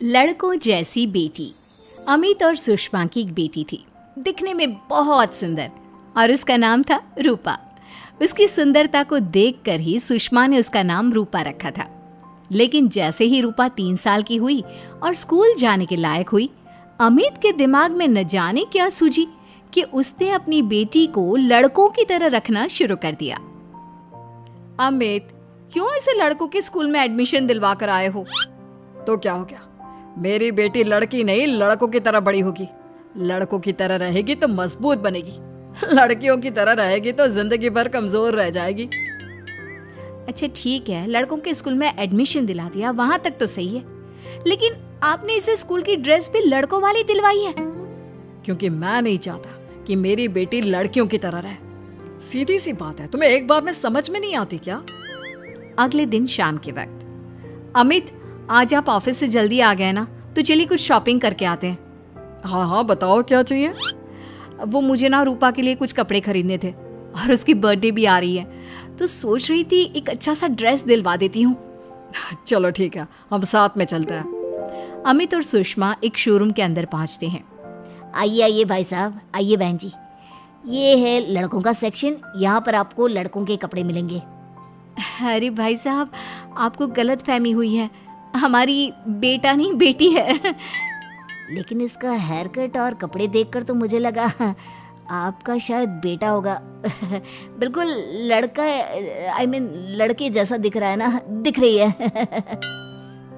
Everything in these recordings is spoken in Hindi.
लड़कों जैसी बेटी। अमित और सुषमा की एक बेटी थी, दिखने में बहुत सुंदर, और उसका नाम था रूपा। उसकी सुंदरता को देखकर ही सुषमा ने उसका नाम रूपा रखा था। लेकिन जैसे ही रूपा 3 साल की हुई और स्कूल जाने के लायक हुई, अमित के दिमाग में न जाने क्या सूझी कि उसने अपनी बेटी को लड़कों की तरह रखना शुरू कर दिया। अमित, क्यों इसे लड़कों के स्कूल में एडमिशन दिलवा कर आए हो? तो क्या हो गया, मेरी बेटी लड़की नहीं लड़कों की तरह बड़ी होगी। लड़कों की तरह रहेगी तो मजबूत बनेगी, लड़कियों की तरह रहेगी तो जिंदगी भर कमजोर रह जाएगी। अच्छा ठीक है, लड़कों के स्कूल में एडमिशन दिला दिया, वहां तक तो सही है। लेकिन आपने इसे स्कूल की ड्रेस भी लड़कों वाली दिलवाई है। क्योंकि मैं नहीं चाहता कि मेरी बेटी लड़कियों की तरह रहे। सीधी सी बात है, तुम्हें एक बार में समझ में नहीं आती क्या? अगले दिन शाम के वक्त, अमित आज आप ऑफिस से जल्दी आ गए ना, तो चलिए कुछ शॉपिंग करके आते हैं। हाँ हाँ बताओ क्या चाहिए। वो मुझे ना रूपा के लिए कुछ कपड़े खरीदने थे और उसकी बर्थडे भी आ रही है, तो सोच रही थी एक अच्छा सा ड्रेस दिलवा देती हूँ। चलो ठीक है, हम साथ में चलते हैं। अमित और सुषमा एक शोरूम के अंदर पहुंचते हैं। आइए आइए भाई साहब, आइए बहन जी, ये है लड़कों का सेक्शन। यहाँ पर आपको लड़कों के कपड़े मिलेंगे। अरे भाई साहब, आपको गलत फहमी हुई है, हमारी बेटा नहीं बेटी है। लेकिन इसका हेयर कट और कपड़े देखकर तो मुझे लगा आपका शायद बेटा होगा। बिल्कुल लड़का, लड़के जैसा दिख रहा है ना, दिख रही है।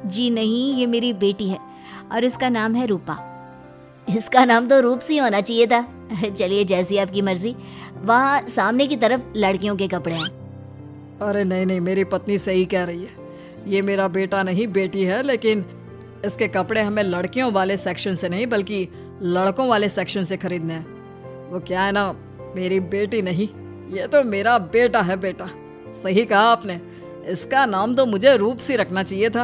जी नहीं, ये मेरी बेटी है और इसका नाम है रूपा। इसका नाम तो रूप सी होना चाहिए था। चलिए जैसी आपकी मर्जी। वहाँ सामने की तरफ लड़कियों के कपड़े हैं। अरे नहीं नहीं, मेरी पत्नी सही कह रही है, ये मेरा बेटा नहीं बेटी है। लेकिन इसके कपड़े हमें लड़कियों वाले सेक्शन से नहीं बल्कि लड़कों वाले सेक्शन से खरीदने हैं। वो क्या है ना, मेरी बेटी नहीं, ये तो मेरा बेटा है। बेटा, सही कहा आपने, इसका नाम तो मुझे रूप सी रखना चाहिए था।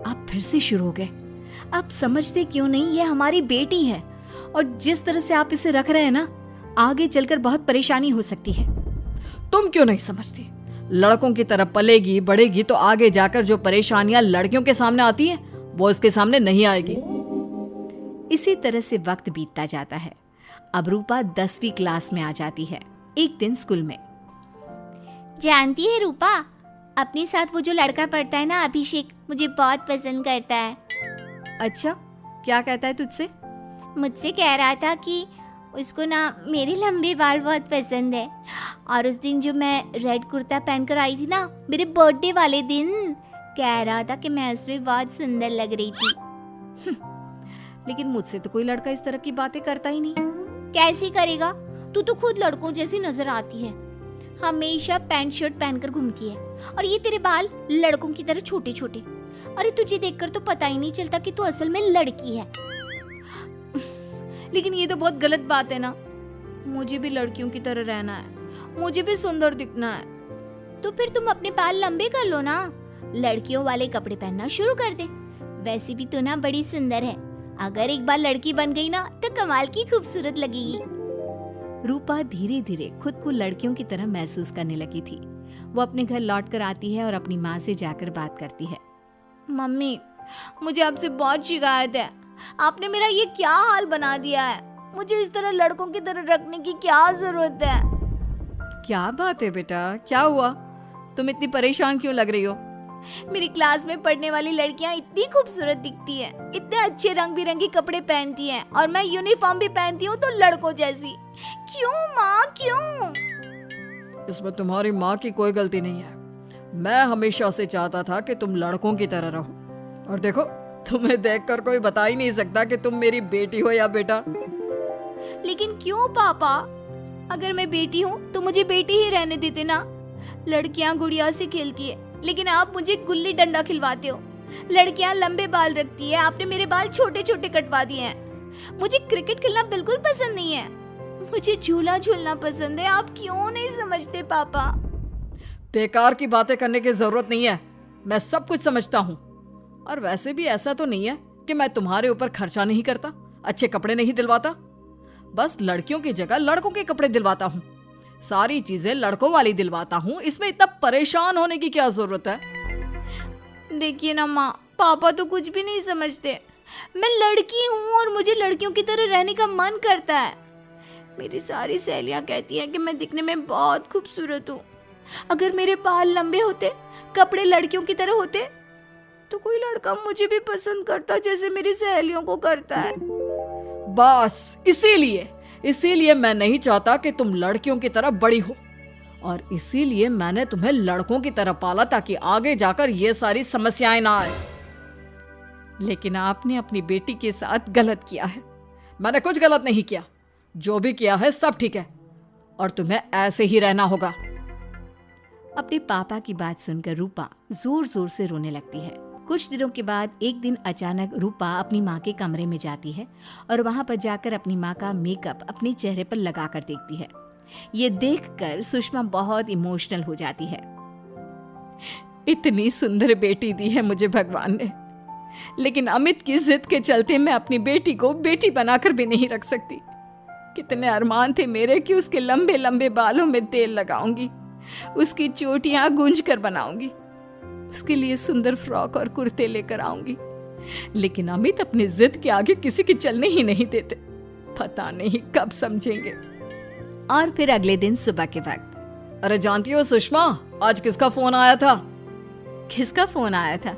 आप फिर से शुरू हो गए। आप समझते क्यों नहीं, ये हमारी बेटी है और जिस तरह से आप इसे रख रहे हैं ना, आगे चलकर बहुत परेशानी हो सकती है। तुम क्यों नहीं समझती? लड़कों की तरह पलेगी बढ़ेगी तो आगे जाकर जो परेशानियां लड़कियों के सामने आती हैं वो इसके सामने नहीं आएगी। इसी तरह से वक्त बीतता जाता है। अब रूपा 10वीं क्लास में आ जाती है। एक दिन स्कूल में, जानती है रूपा, अपने साथ वो जो लड़का पढ़ता है ना, अभिषेक, मुझे बहुत पसंद करता है। अच्छा, क्या कहता है तुझसे? मुझसे कह रहा था कि उसको ना मेरे लंबे बाल बहुत पसंद है। और उस दिन जो मैं रेड कुर्ता पहनकर आई थी ना, मेरे बर्थडे वाले दिन, कह रहा था कि मैं उसमें बहुत सुंदर लग रही थी। लेकिन मुझसे तो कोई लड़का इस तरह की बातें करता ही नहीं। कैसे करेगा? तू तो खुद लड़कों जैसी नजर आती है, हमेशा पैंट शर्ट पहनकर घूमती है, और ये तेरे बाल लड़कों की तरह छोटे छोटे। अरे तुझे देखकर तो पता ही नहीं चलता कि तू असल में लड़की है। लेकिन ये तो बहुत गलत बात है ना, मुझे भी लड़कियों की तरह रहना है, मुझे भी सुंदर दिखना है। तो फिर तुम अपने बाल लंबे कर लो ना, लड़कियों वाले कपड़े पहनना शुरू कर दे। वैसे भी तू ना बड़ी सुंदर है, अगर एक बार लड़की बन गई ना तो कमाल की खूबसूरत लगेगी। रूपा धीरे धीरे खुद को लड़कियों की तरह महसूस करने लगी थी। वो अपने घर लौट कर आती है और अपनी माँ से जाकर बात करती है। मम्मी, मुझे आपसे बहुत शिकायत है, आपने मेरा ये क्या हाल बना दिया है। मुझे इस तरह लड़कों की तरह रखने की क्या जरूरत है? क्या बात है बेटा, क्या हुआ? तुम इतनी परेशान क्यों लग रही हो? मेरी क्लास में पढ़ने वाली लड़कियां इतनी खूबसूरत दिखती हैं, इतने अच्छे रंग बिरंगे कपड़े पहनती हैं, और मैं यूनिफॉर्म भी पहनती हूँ तो लड़कों जैसी। क्यों माँ, क्यों? इसमें तुम्हारी माँ की कोई गलती नहीं है। मैं हमेशा से चाहता था कि तुम लड़कों की तरह रहो, और देखो तुम्हें देखकर कोई बता ही नहीं सकता कि तुम मेरी बेटी हो या बेटा। लेकिन क्यों पापा? अगर मैं बेटी हूँ तो मुझे बेटी ही रहने देते ना। लड़कियाँ गुड़िया से खेलती है, लेकिन आप मुझे गुल्ली डंडा खिलवाते हो। लड़कियाँ लंबे बाल रखती है, आपने मेरे बाल छोटे छोटे कटवा दिए हैं। मुझे क्रिकेट खेलना बिल्कुल पसंद नहीं है, मुझे झूला झूलना पसंद है। आप क्यों नहीं समझते पापा? बेकार की बातें करने की जरूरत नहीं है, मैं सब कुछ समझता हूँ। और वैसे भी ऐसा तो नहीं है कि मैं तुम्हारे ऊपर खर्चा नहीं करता, अच्छे कपड़े नहीं दिलवाता। बस लड़कियों की जगह लड़कों के कपड़े दिलवाता हूँ, सारी चीजें लड़कों वाली दिलवाता हूँ। इसमें इतना परेशान होने की क्या जरूरत है? देखिए ना माँ, पापा तो कुछ भी नहीं समझते। मैं लड़की हूँ और मुझे लड़कियों की तरह रहने का मन करता है। मेरी सारी सहेलियाँ कहती हैं कि मैं दिखने में बहुत खूबसूरत हूँ। अगर मेरे बाल लंबे होते, कपड़े लड़कियों की तरह होते, तो कोई लड़का मुझे भी पसंद करता जैसे मेरी सहेलियों को करता है। बस इसीलिए मैं नहीं चाहता कि तुम लड़कियों की तरह बड़ी हो, और इसीलिए मैंने तुम्हें लड़कों की तरह पाला ताकि आगे जाकर ये सारी समस्याएं ना आए। लेकिन आपने अपनी बेटी के साथ गलत किया है। मैंने कुछ गलत नहीं किया, जो भी किया है सब ठीक है, और तुम्हें ऐसे ही रहना होगा। अपने पापा की बात सुनकर रूपा जोर जोर से रोने लगती है। कुछ दिनों के बाद एक दिन अचानक रूपा अपनी माँ के कमरे में जाती है और वहां पर जाकर अपनी माँ का मेकअप अपने चेहरे पर लगाकर देखती है। ये देखकर सुषमा बहुत इमोशनल हो जाती है। इतनी सुंदर बेटी दी है मुझे भगवान ने, लेकिन अमित की जिद के चलते मैं अपनी बेटी को बेटी बनाकर भी नहीं रख सकती। कितने अरमान थे मेरे कि उसके लंबे लंबे बालों में तेल लगाऊंगी, उसकी चोटियां गूंज कर बनाऊंगी, उसके लिए सुंदर फ्रॉक और कुर्ते लेकर आऊंगी। लेकिन अमित अपनी जिद के आगे किसी की चलने ही नहीं देते। पता नहीं कब समझेंगे। और फिर अगले दिन सुबह के वक्त। अरे जानती हो सुषमा, आज किसका फोन आया था? किसका फोन आया था?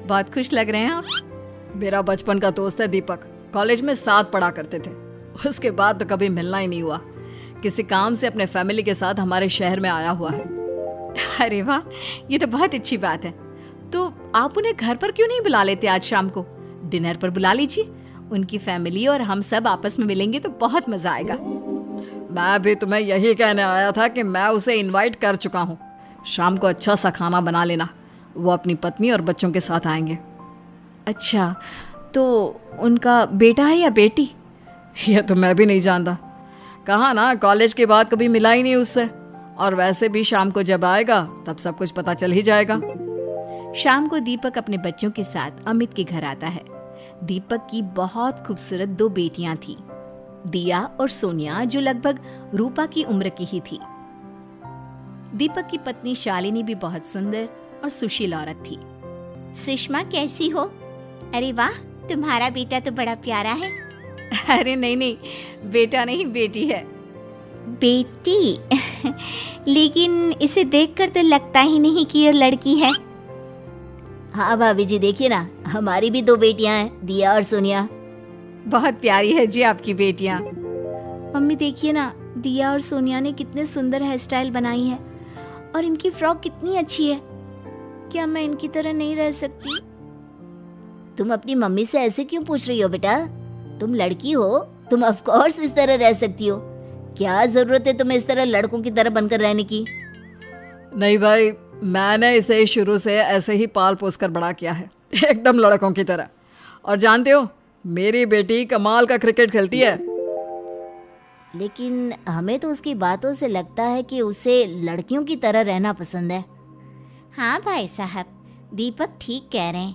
बहुत खुश लग रहे हैं आप। मेरा बचपन का दोस्त है दीपक। कॉलेज में साथ पढ़ा करते थे। उसके बाद तो कभी मिलना ही नहीं हुआ। किसी काम से अपने फैमिली के साथ हमारे शहर में आया हुआ है। अरे वाह, ये तो बहुत अच्छी बात है। तो आप उन्हें घर पर क्यों नहीं बुला लेते? आज शाम को डिनर पर बुला लीजिए। उनकी फैमिली और हम सब आपस में मिलेंगे तो बहुत मजा आएगा। मैं भी तुम्हें यही कहने आया था कि मैं उसे इनवाइट कर चुका हूँ। शाम को अच्छा सा खाना बना लेना। वो अपनी पत्नी और बच्चों के साथ आएंगे। अच्छा, तो उनका बेटा है या बेटी? यह तो मैं भी नहीं जानता। कहा ना, कॉलेज के बाद कभी मिला ही नहीं उससे। और वैसे भी शाम को जब आएगा तब सब कुछ पता चल ही जाएगा। शाम को दीपक अपने बच्चों के साथ अमित के घर आता है। दीपक की बहुत खूबसूरत 2 बेटियां थी, दिया और सोनिया, जो लगभग रूपा की उम्र की ही थी। दीपक की पत्नी शालिनी भी बहुत सुंदर और सुशील औरत थी। सुषमा कैसी हो? अरे वाह, तुम्हारा बेटा तो बड़ा प्यारा है। अरे नहीं, बेटा नहीं, बेटी है। बेटी? लेकिन इसे देखकर तो लगता ही नहीं कि ये लड़की है। हाँ भाभी जी, देखिए ना, हमारी भी 2 बेटियां हैं, दिया और सोनिया। बहुत प्यारी है जी आपकी बेटियां। मम्मी देखिए ना, दिया और सोनिया ने कितने सुंदर हेयर स्टाइल बनाई है, और इनकी फ्रॉक कितनी अच्छी है। क्या मैं इनकी तरह नहीं रह सकती? तुम अपनी मम्मी से ऐसे क्यों पूछ रही हो बेटा? तुम लड़की हो, तुम ऑफ कोर्स इस तरह रह सकती हो। क्या जरूरत है तुम्हें इस तरह लड़कों की तरह बनकर रहने की? नहीं भाई, मैंने इसे शुरू से ऐसे ही पाल पोस कर बड़ा किया है, एकदम लड़कों की तरह। और जानते हो, मेरी बेटी कमाल का क्रिकेट खेलती है। लेकिन हमें तो उसकी बातों से लगता है कि उसे लड़कियों की तरह रहना पसंद है। हाँ भाई साहब, दीपक ठीक कह रहे हैं।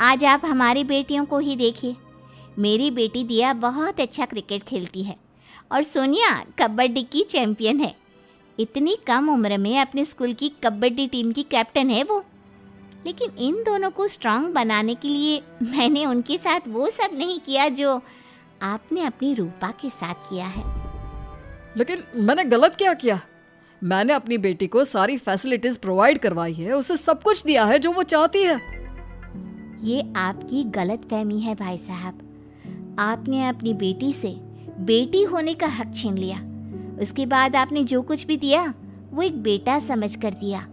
आज आप हमारी बेटियों को ही देखिए। मेरी बेटी दिया बहुत अच्छा क्रिकेट खेलती है, और सोनिया कबड्डी की चैंपियन है। इतनी कम उम्र में अपने स्कूल की कबड्डी टीम की कैप्टन है वो। लेकिन इन दोनों को स्ट्रांग बनाने के लिए मैंने उनके साथ वो सब नहीं किया जो आपने अपनी रूपा के साथ किया है। लेकिन मैंने गलत क्या किया? मैंने अपनी बेटी को सारी फैसिलिटीज प्रोवाइड करवाई है, उसे सब कुछ दिया है जो वो चाहती है। ये आपकी गलतफहमी है भाई साहब। आपने अपनी बेटी से बेटी होने का हक छीन लिया। उसके बाद आपने जो कुछ भी दिया वो एक बेटा समझकर दिया।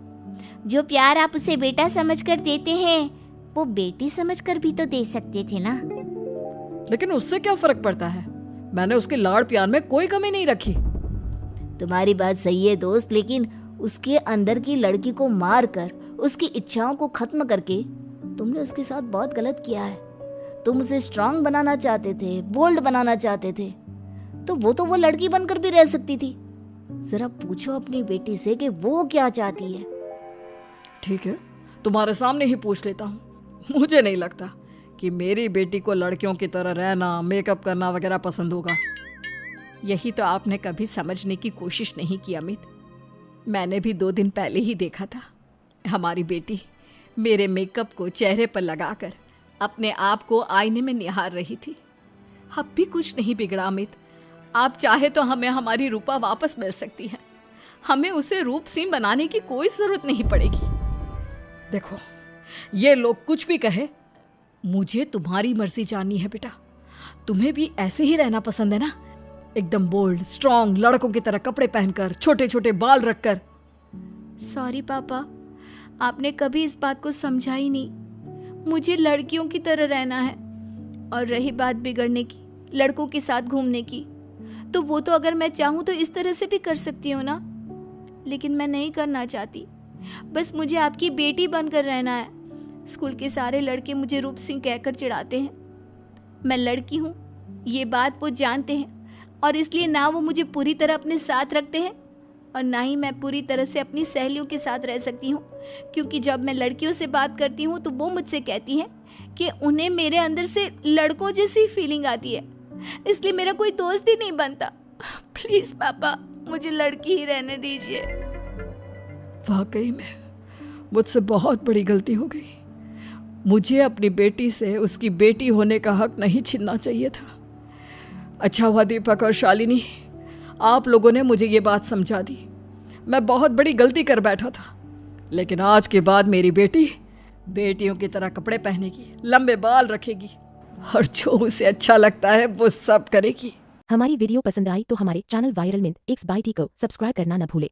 जो प्यार आप उसे बेटा समझकर देते हैं वो बेटी समझकर भी तो दे सकते थे ना। लेकिन उससे क्या फर्क पड़ता है? मैंने उसके लाड़ प्यार में कोई कमी नहीं रखी। तुम्हारी बात सही है दोस्त, लेकिन उसके अंदर की लड़की को मार कर उसकी इच्छाओं को खत्म करके तुमने उसके साथ बहुत गलत किया है। तुम उसे स्ट्रांग बनाना चाहते थे, बोल्ड बनाना चाहते थे, तो वो लड़की बनकर भी रह सकती थी। जरा पूछो अपनी बेटी से कि वो क्या चाहती है। ठीक है, तुम्हारे सामने ही पूछ लेता हूँ। मुझे नहीं लगता कि मेरी बेटी को लड़कियों की तरह रहना, मेकअप करना वगैरह पसंद होगा। यही तो आपने कभी समझने की कोशिश नहीं की अमित। मैंने भी 2 दिन पहले ही देखा था। हमारी बेटी मेरे मेकअप को चेहरे पर लगाकर अपने आप को आईने में निहार रही थी। अब भी कुछ नहीं बिगड़ा अमित। आप चाहे तो हमें हमारी रूपा वापस मिल सकती है। हमें उसे रूप सिंह बनाने की कोई जरूरत नहीं पड़ेगी। देखो, ये लोग कुछ भी कहे, मुझे तुम्हारी मर्जी जाननी है बेटा। तुम्हें भी ऐसे ही रहना पसंद है ना? एकदम बोल्ड, स्ट्रॉन्ग, लड़कों की तरह कपड़े पहनकर, छोटे छोटे बाल रखकर। सॉरी पापा, आपने कभी इस बात को समझा ही नहीं। मुझे लड़कियों की तरह रहना है। और रही बात बिगड़ने की, लड़कों के साथ घूमने की, तो वो तो अगर मैं चाहूँ तो इस तरह से भी कर सकती हूँ ना। लेकिन मैं नहीं करना चाहती। बस मुझे आपकी बेटी बनकर रहना है। स्कूल के सारे लड़के मुझे रूप सिंह कहकर चिढ़ाते हैं। मैं लड़की हूँ, ये बात वो जानते हैं, और इसलिए ना वो मुझे पूरी तरह अपने साथ रखते हैं और ना ही मैं पूरी तरह से अपनी सहेलियों के साथ रह सकती हूँ। क्योंकि जब मैं लड़कियों से बात करती हूँ तो वो मुझसे कहती हैं कि उन्हें मेरे अंदर से लड़कों जैसी फीलिंग आती है, इसलिए मेरा कोई दोस्त ही नहीं बनता। प्लीज पापा, मुझे लड़की ही रहने दीजिए। वाकई में मुझसे बहुत बड़ी गलती हो गई। मुझे अपनी बेटी से उसकी बेटी होने का हक नहीं छीनना चाहिए था। अच्छा हुआ दीपक और शालिनी, आप लोगों ने मुझे ये बात समझा दी। मैं बहुत बड़ी गलती कर बैठा था, लेकिन आज के बाद मेरी बेटी बेटियों की तरह कपड़े पहनेगी, लंबे बाल रखेगी और जो उसे अच्छा लगता है वो सब करेगी। हमारी वीडियो पसंद आई तो हमारे channel viral mint X by T को सब्सक्राइब करना न भूले।